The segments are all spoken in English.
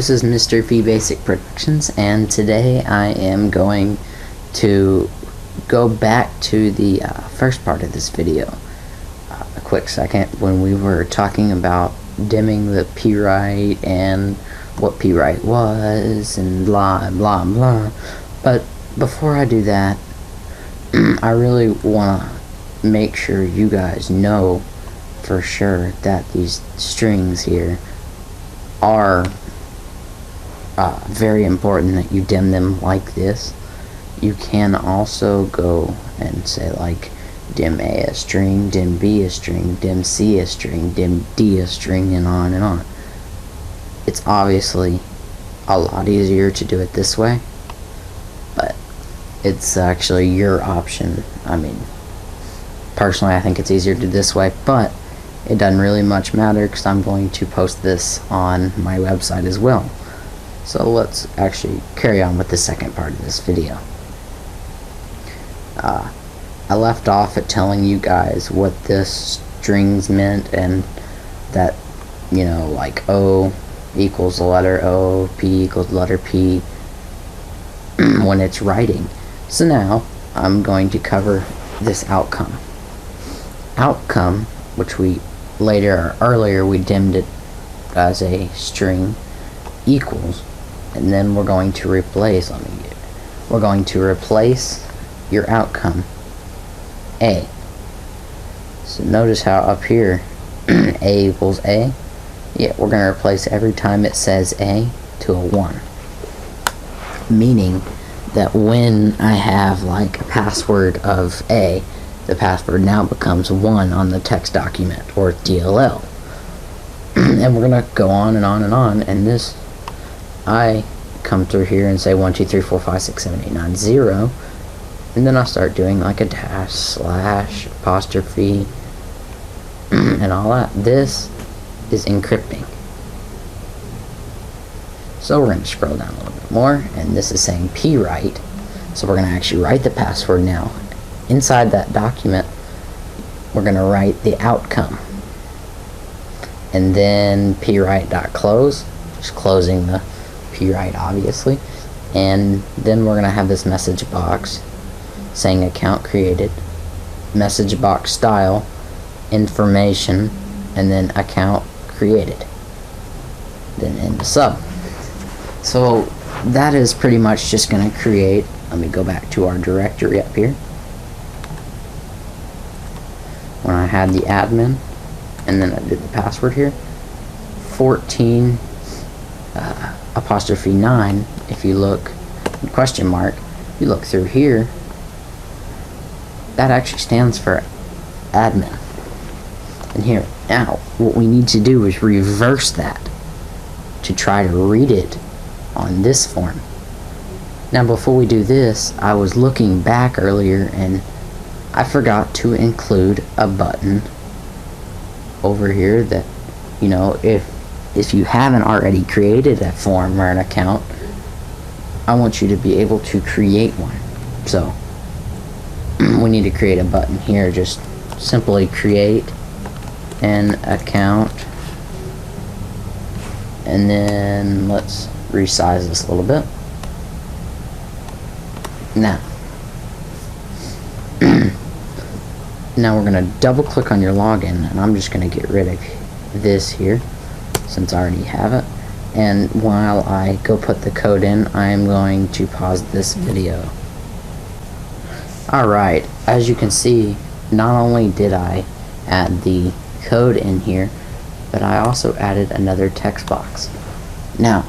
This is MrVbasic Productions, and today I am going to go back to the first part of this video. A quick second, when we were talking about dimming the p-write and what p-write was and blah blah blah. But before I do that, I really want to make sure you guys know for sure that these strings here are very important that you dim them like this. You can also go and say like dim A a string, dim B a string, dim C a string, dim D a string, and on and on. It's obviously a lot easier to do it this way, but it's actually your option. I mean, personally I think it's easier to do this way, but it doesn't really much matter because I'm going to post this on my website as well. So let's actually carry on with the second part of this video. I left off at telling you guys what this strings meant, and that, you know, like O equals the letter O, P equals the letter P when it's writing. So now I'm going to cover this outcome. Outcome, which we earlier we dimmed it as a string, equals, and then we're going to replace, we're going to replace your outcome A. So notice how up here A equals A. Yeah, we're going to replace every time it says A to a 1, meaning that when I have like a password of A, the password now becomes 1 on the text document, or DLL. And we're gonna go on and on and on, and this, I come through here and say 1 2 3 4 5 6 7 8 9 0, and then I'll start doing like a dash, slash, apostrophe, and all that. This is encrypting. So we're going to scroll down a little bit more, and this is saying p-write, so we're going to actually write the password now. Inside that document, we're going to write the outcome, and then p-write.close, just closing the p-write obviously, and then we're going to have this message box saying account created, message box style, information, and then account created, then end sub. So that is pretty much just going to create, let me go back to our directory up here. When I had the admin, and then I did the password here, 14 apostrophe 9, if you look, question mark, you look through here, that actually stands for admin. And here, now, what we need to do is reverse that to try to read it on this form. Now before we do this, I was looking back earlier and I forgot to include a button over here that, you know, if you haven't already created a form or an account, I want you to be able to create one. So we need to create a button here. Just simply create an account, and then let's resize this a little bit. Now we're going to double click on your login, and I'm just going to get rid of this here since I already have it. And while I go put the code in, I am going to pause this video. Alright, as you can see, not only did I add the code in here, but I also added another text box. Now,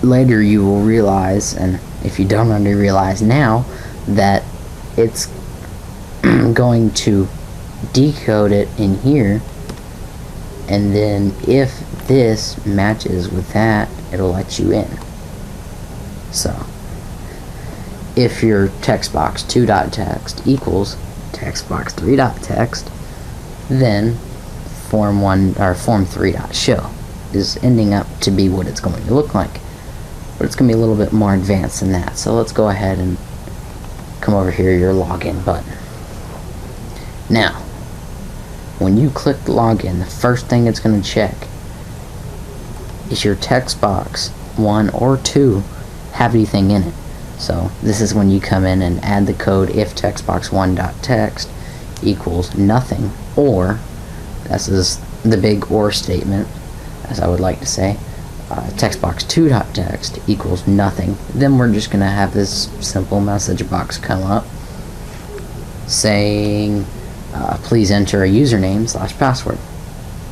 later you will realize, and if you don't already realize now, that it's going to decode it in here, and then if this matches with that, it'll let you in. So if your text box 2.text equals text box 3.text, then form 3.show is ending up to be what it's going to look like, but it's going to be a little bit more advanced than that. So let's go ahead and come over here, your login button. Now when you click login, the first thing it's going to check is your text box 1 or 2 have anything in it. So this is when you come in and add the code if textbox1.text equals nothing, or this is the big or statement, as I would like to say, textbox2.text equals nothing. Then we're just gonna have this simple message box come up saying please enter a username / password,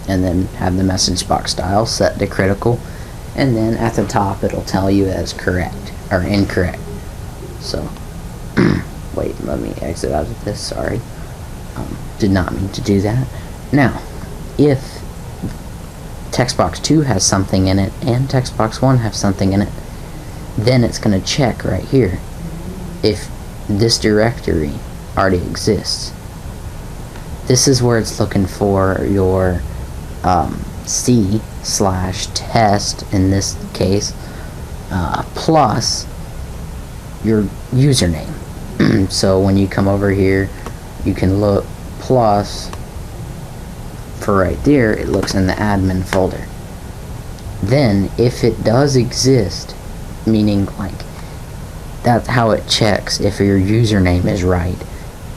and then have the message box style set to critical, and then at the top it'll tell you as correct or incorrect. So wait, let me exit out of this, sorry. Did not mean to do that. Now, if textbox2 has something in it and textbox1 has something in it, then it's going to check right here if this directory already exists. This is where it's looking for your C/test in this case plus your username. So when you come over here, you can look plus for right there, it looks in the admin folder. Then if it does exist, meaning like that's how it checks if your username is right,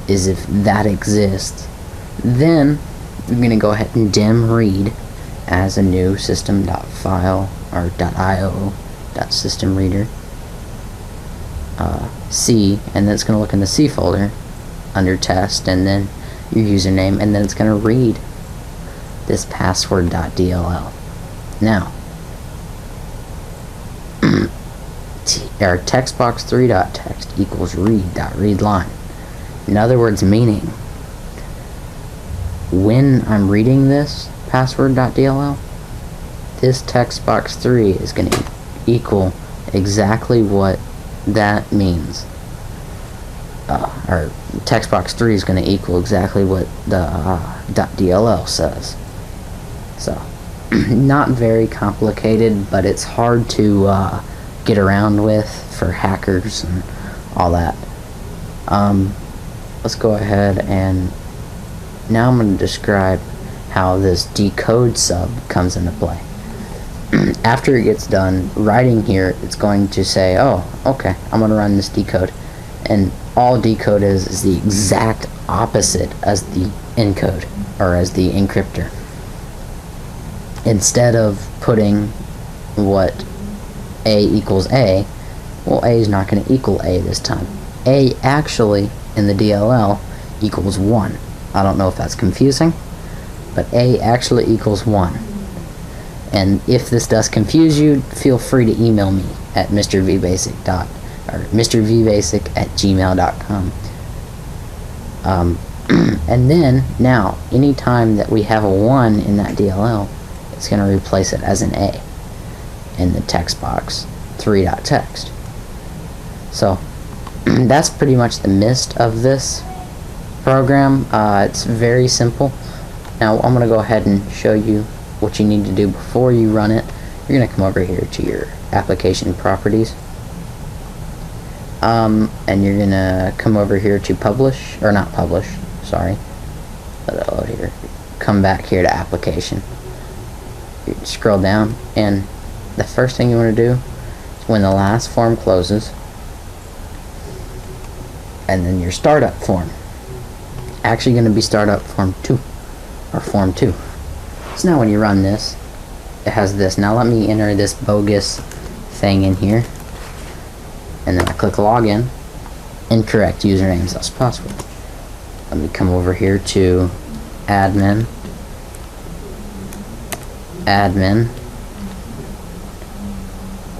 is if that exists, then you're going to go ahead and dim read as a new system.file or .io.system reader C, and then it's going to look in the C folder under test, and then your username, and then it's going to read this password.dll. Now our textbox3.text equals read.readline. In other words, meaning when I'm reading this password.dll, this textbox3 is going to equal exactly what that means. Or textbox3 is going to equal exactly what the .dll says. So not very complicated, but it's hard to get around with for hackers and all that. Let's go ahead and now I'm going to describe how this decode sub comes into play. After it gets done writing here, it's going to say, oh, okay, I'm going to run this decode, and all decode is the exact opposite as the encode, or as the encryptor. Instead of putting what A equals A, well, A is not going to equal A this time. A actually in the DLL equals 1. I don't know if that's confusing, but A actually equals 1. And if this does confuse you, feel free to email me at mrvbasic@gmail.com. And then now, anytime that we have a 1 in that DLL, it's going to replace it as an A in the text box 3.text. So that's pretty much the gist of this program. It's very simple. Now I'm going to go ahead and show you what you need to do before you run it. You're going to come over here to your application properties, and you're going to come over here to publish, or not publish, sorry, let it load here. Come back here to application, you scroll down, and the first thing you want to do is when the last form closes, and then your startup form, actually going to be startup form 2 or form 2. So now when you run this, it has this. Now let me enter this bogus thing in here, and then I click login. Incorrect username / password. Let me come over here to admin,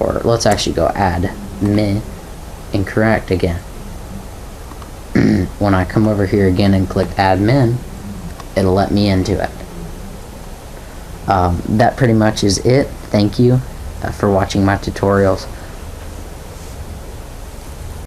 or let's actually go admin. Incorrect again. When I come over here again and click admin, it'll let me into it. That pretty much is it. Thank you for watching my tutorials.